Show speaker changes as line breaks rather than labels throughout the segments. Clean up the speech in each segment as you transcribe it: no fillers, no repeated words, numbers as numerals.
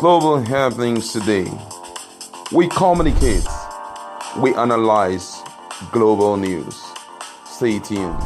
global happenings today. We communicate, we analyze global news. Stay tuned.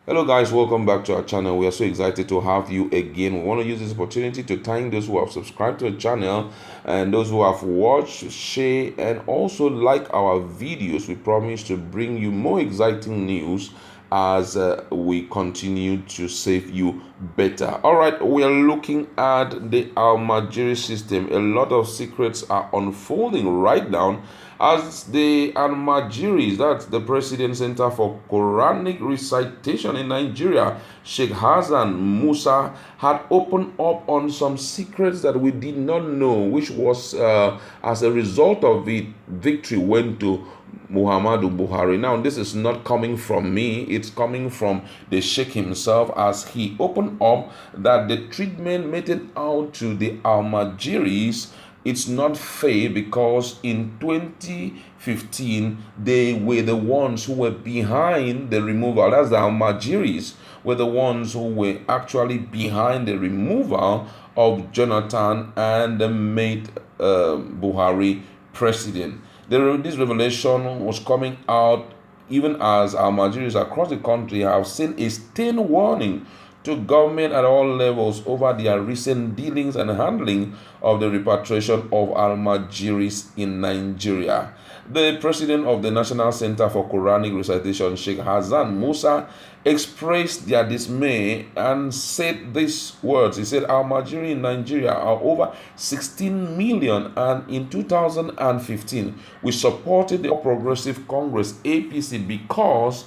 Hello guys, welcome back to our channel. We are so excited to have you again. We want to use this opportunity to thank those who have subscribed to the channel and those who have watched, share, and also like our videos. We promise to bring you more exciting news as we continue to save you better. All right, we are looking at the Almajiris system. A lot of secrets are unfolding right now as the Almajiris, that's the President Center for Quranic Recitation in Nigeria, Sheikh Hassan, Musa, had opened up on some secrets that we did not know, which was as a result of it, victory went to Muhammadu Buhari. Now, this is not coming from me, it's coming from the Sheikh himself, as he opened up that the treatment meted out to the Almajiris, it's not fair, because in 2015 they were the ones who were behind the removal. That's the Almajiris were the ones who were actually behind the removal of Jonathan and made Buhari president. This revelation was coming out even as Almajiris across the country have sent a stern warning to government at all levels over their recent dealings and handling of the repatriation of Almajiris in Nigeria. The president of the National Center for Quranic Recitation, Sheikh Hassan Musa, expressed their dismay and said these words. He said, Almajiris in Nigeria are over 16 million, and in 2015, we supported the Progressive Congress, APC, because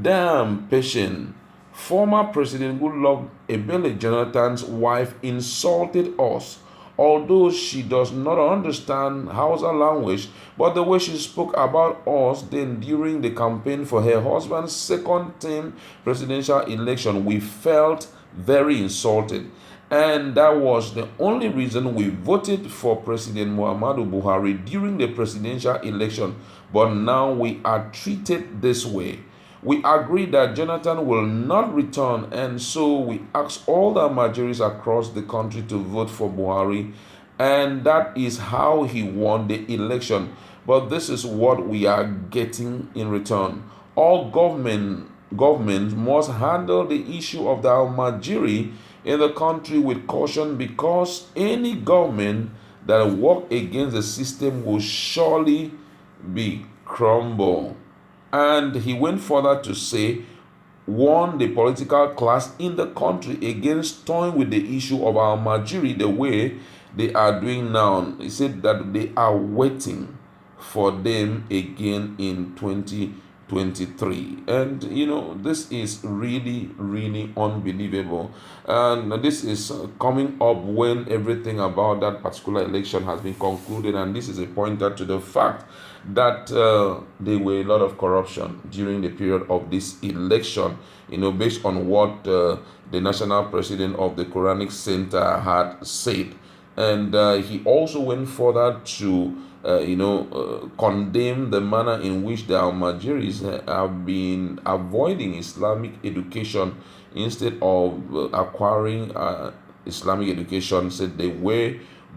damn patient. Former President Goodluck Ebele Jonathan's wife insulted us. Although she does not understand Hausa language, but the way she spoke about us then during the campaign for her husband's second-term presidential election, we felt very insulted. And that was the only reason we voted for President Muhammadu Buhari during the presidential election. But now we are treated this way. We agree that Jonathan will not return, and so we ask all the Almajiris across the country to vote for Buhari, and that is how he won the election. But this is what we are getting in return. All governments must handle the issue of the Almajiri in the country with caution, because any government that works against the system will surely be crumbled. And he went further to say, warn the political class in the country against toying with the issue of Almajiri the way they are doing now. He said that they are waiting for them again in 2023. And this is really, really unbelievable. And this is coming up when everything about that particular election has been concluded. And this is a pointer to the fact that there were a lot of corruption during the period of this election, based on what the national president of the Quranic Center had said. And he also went further to condemn the manner in which the Almajiris have been avoiding Islamic education instead of acquiring Islamic education. Said they were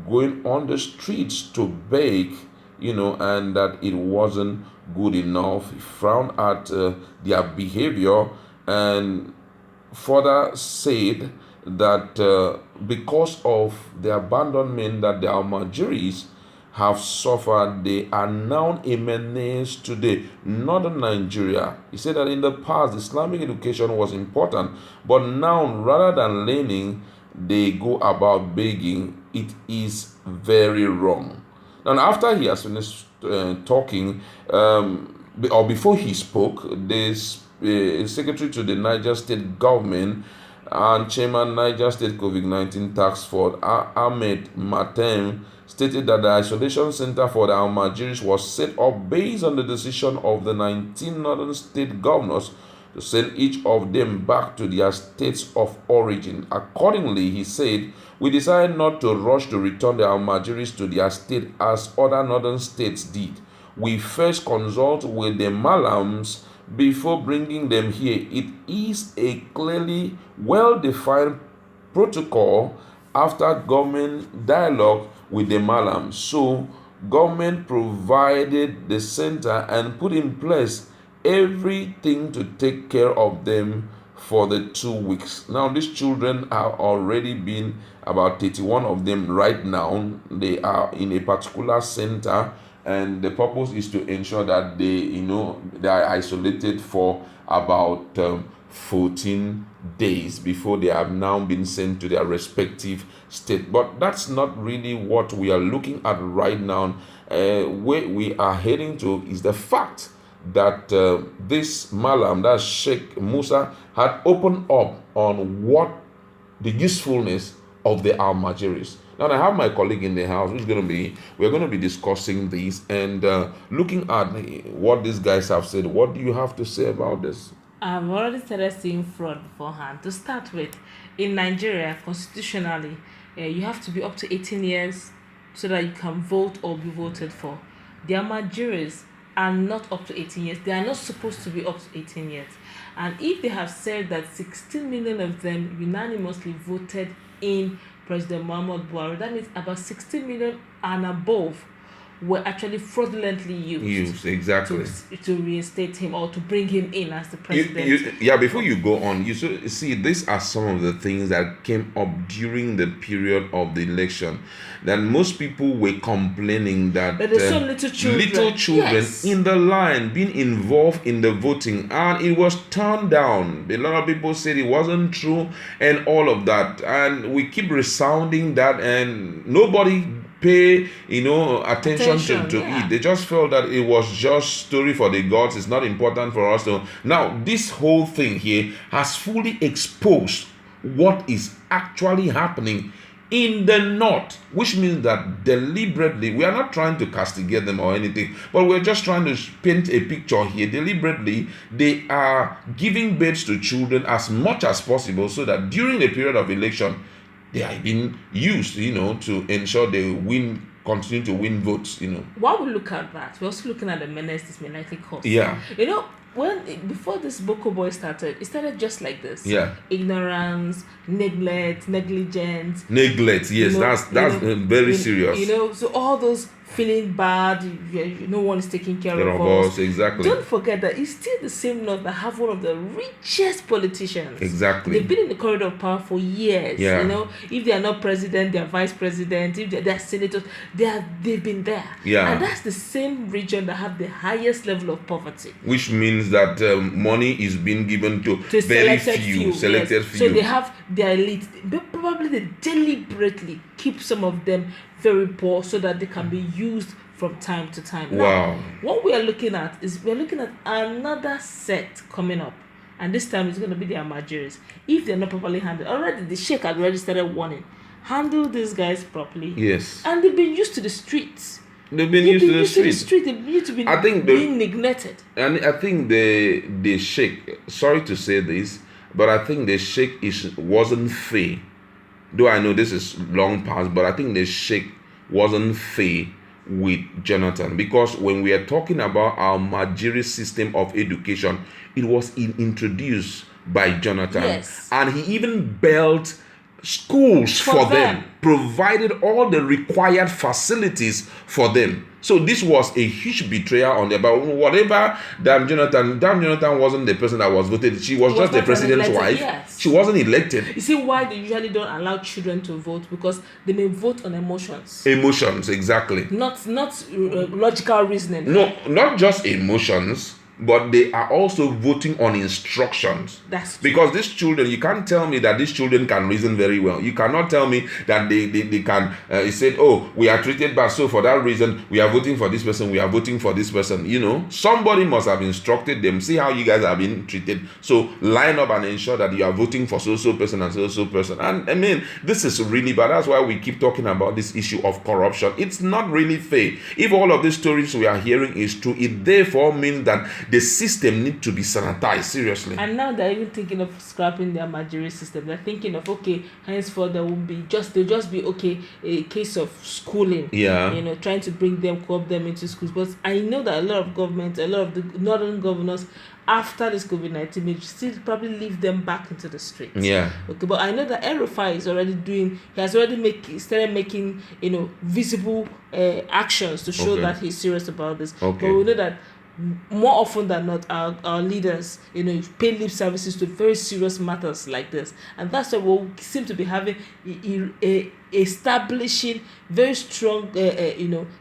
going on the streets to beg, and that it wasn't good enough. He frowned at their behavior and further said that because of the abandonment that the Almajiris have suffered, they are now a menace to the northern Nigeria. He said that in the past, Islamic education was important, but now rather than learning, they go about begging. It is very wrong. And after he has finished talking, or before he spoke, this secretary to the Niger State government and chairman Niger State COVID-19 task force, Ahmed Matem, stated that the isolation center for the Almajiris was set up based on the decision of the 19 northern state governors to send each of them back to their states of origin. Accordingly, he said, we decided not to rush to return the Almajiris to their state as other northern states did. We first consult with the Malams before bringing them here. It is a clearly well-defined protocol after government dialogue with the Malam. So government provided the center and put in place everything to take care of them for the 2 weeks. Now these children are already been about 31 of them right now. They are in a particular center, and the purpose is to ensure that they are isolated for about 14 days before they have now been sent to their respective state. But that's not really what we are looking at right now. Where we are heading to is the fact that this Malam, that Sheikh Musa, had opened up on what the usefulness of the Almajiris. Now I have my colleague in the house we're going to be discussing this and looking at what these guys have said. What do you have to say about this?
I've already started seeing fraud beforehand. To start with, in Nigeria, constitutionally, you have to be up to 18 years so that you can vote or be voted for. The Almajiris are not up to 18 years. They are not supposed to be up to 18 years. And if they have said that 16 million of them unanimously voted in President Muhammad Buhari, that means about 16 million and above were actually fraudulently used
exactly
to reinstate him or to bring him in as the president.
Before you go on, you see these are some of the things that came up during the period of the election. That most people were complaining that
there's so little children
yes, in the line being involved in the voting, and it was turned down. A lot of people said it wasn't true and all of that, and we keep resounding that, and nobody pay attention to it. They just felt that it was just story for the gods. It's not important for us to. Now this whole thing here has fully exposed what is actually happening in the north, which means that deliberately, we are not trying to castigate them or anything, but we're just trying to paint a picture here. Deliberately, they are giving birth to children as much as possible so that during the period of election they are being used, to ensure they continue to win votes,
While we look at that, we're also looking at the menace this may likely cause.
Yeah.
Before this Boko Boy started, it started just like this.
Yeah.
Ignorance, negligence.
Neglect, yes, that's very serious.
So all those feeling bad, no one is taking care of us.
Exactly.
Don't forget that it's still the same north that have one of the richest politicians.
Exactly.
They've been in the corridor of power for years.
Yeah.
If they are not president, they are vice president. If they're senators, they've been there.
Yeah.
And that's the same region that have the highest level of poverty.
Which means that money is being given to very few, selected few.
So they have their elite. Probably they deliberately keep some of them very poor so that they can be used from time to time.
Wow.
Now, what we are looking at is another set coming up. And this time it's going to be the Almajiris. If they're not properly handled. Already the Sheikh had already started warning. Handle these guys properly.
Yes.
And they've been used to the streets.
They've been used to the street.
They need to be being neglected.
And I think the Sheikh, sorry to say this, but I think the Sheikh wasn't fair. Though I know this is long past, but I think the Sheikh wasn't fair with Jonathan, because when we are talking about our Almajiri system of education, it was introduced by Jonathan.
Yes.
And he even built schools for them, provided all the required facilities for them. So this was a huge betrayal on them. But whatever Dame Jonathan wasn't the person that was voted. She was just the president's wife.
Yes.
She wasn't elected.
You see why they usually don't allow children to vote? Because they may vote on emotions.
Emotions, exactly.
Not logical reasoning.
No, not just emotions, but they are also voting on instructions.
That's true.
Because these children, you can't tell me that these children can reason very well. You cannot tell me that they can. He said, "Oh, we are treated bad, so for that reason, we are voting for this person. We are voting for this person." Somebody must have instructed them. See how you guys are being treated. So line up and ensure that you are voting for so person and so person. And I mean, this is really bad. That's why we keep talking about this issue of corruption. It's not really fair. If all of these stories we are hearing is true, it therefore means that the system need to be sanitized seriously.
And now they're even thinking of scrapping their Almajiris system. They're thinking of, okay, henceforth they'll just be okay, a case of schooling.
Yeah.
Trying to co-opt them into schools. But I know that a lot of governments, a lot of the northern governors, after this COVID-19 may still probably leave them back into the streets.
Yeah.
Okay, but I know that Erufai is already started making visible actions to show that he's serious about this.
Okay.
But we know that more often than not, our leaders, pay lip services to very serious matters like this, and that's why we seem to be having establishing very strong,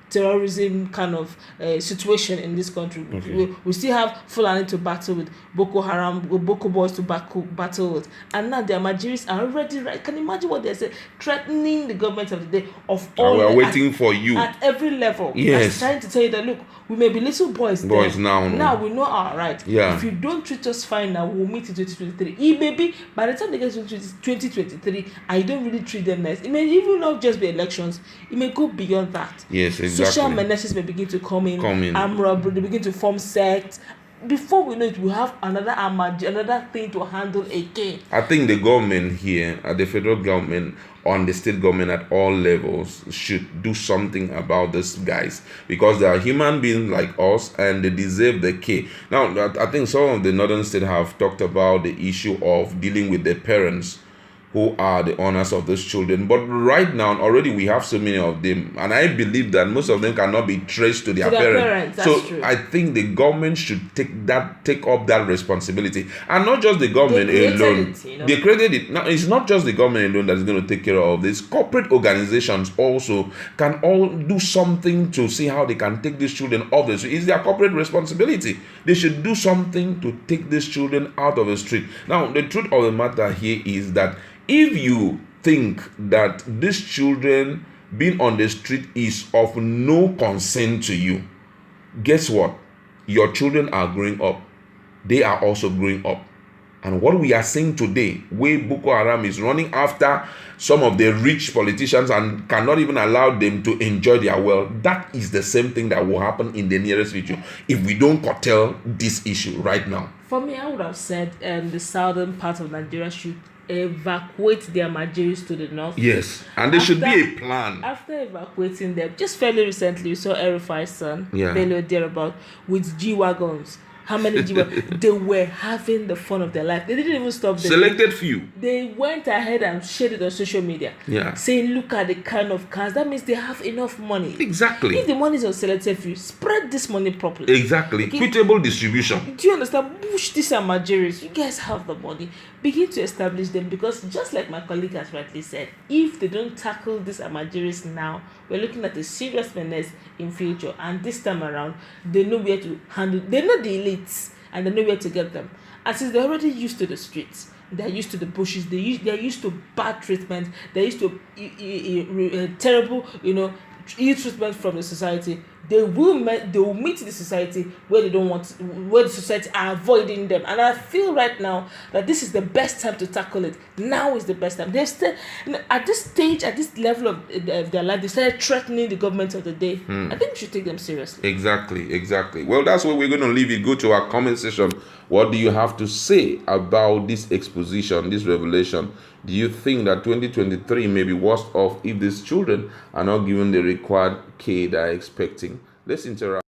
terrorism kind of situation in this country.
Okay.
We still have Fulani to battle with, Boko Haram, Boko boys to battle with, and now the Almajiris are already right. Can you imagine what they say, threatening the government of the day of all?
We're waiting for you
at every level.
Yes.
Trying to tell you that, look, we may be little boys
now.
Now we know our right.
Yeah.
If you don't treat us fine now, we'll meet in 2023. It may be by the time they get to 2023, I don't really treat them nice. It may even not just be elections. It may go beyond that.
Yes, exactly.
Social menaces may begin to come in. Armed robbery, they begin to form sects. Before we know it, we have another thing to handle again.
I think the government here, at the federal government, on the state government at all levels, should do something about these guys, because they are human beings like us and they deserve the care. Now, I think some of the northern states have talked about the issue of dealing with the parents who are the owners of those children. But right now, already we have so many of them, and I believe that most of them cannot be traced to their parents.
That's
so
true.
I think the government should take up that responsibility, and not just the government alone. They created it. Now it's not just the government alone that is going to take care of this. Corporate organizations also can all do something to see how they can take these children off the street. It's their corporate responsibility. They should do something to take these children out of the street. Now, the truth of the matter here is that if you think that these children being on the street is of no concern to you, guess what? Your children are growing up. They are also growing up. And what we are seeing today, where Boko Haram is running after some of the rich politicians and cannot even allow them to enjoy their wealth, that is the same thing that will happen in the nearest future if we don't curtail this issue right now.
For me, I would have said the southern part of Nigeria should evacuate their Almajiris to the north.
Yes, and there should be a plan.
After evacuating them, just fairly recently, we saw Erufai's son,
Yeah.
thereabout, with G-Wagons. How many G-Wagons? They were having the fun of their life. They didn't even stop them.
Selected few.
They went ahead and shared it on social media.
Yeah.
Saying, look at the kind of cars. That means they have enough money.
Exactly.
If the money is on selected few, spread this money properly.
Exactly. Equitable distribution.
Do you understand? Push this Almajiris. You guys have the money. Begin to establish them, because just like my colleague has rightly said, if they don't tackle this Almajiris now, we're looking at a serious menace in future. And this time around, they know where to handle. They know the elites, and they know where to get them. And since they're already used to the streets, they're used to the bushes, they're used to bad treatment, they're used to terrible, ill treatment from the society. They will meet the society where they don't want, where the society are avoiding them. And I feel right now that this is the best time to tackle it. Now is the best time. They're still at this stage, at this level of their life, they started threatening the government of the day. I think we should take them seriously.
Exactly. Well, that's where we're going to leave it. Go to our comment section. What do you have to say about this exposition, this revelation? Do you think that 2023 may be worse off if these children are not given the required care they are expecting? Let's interact.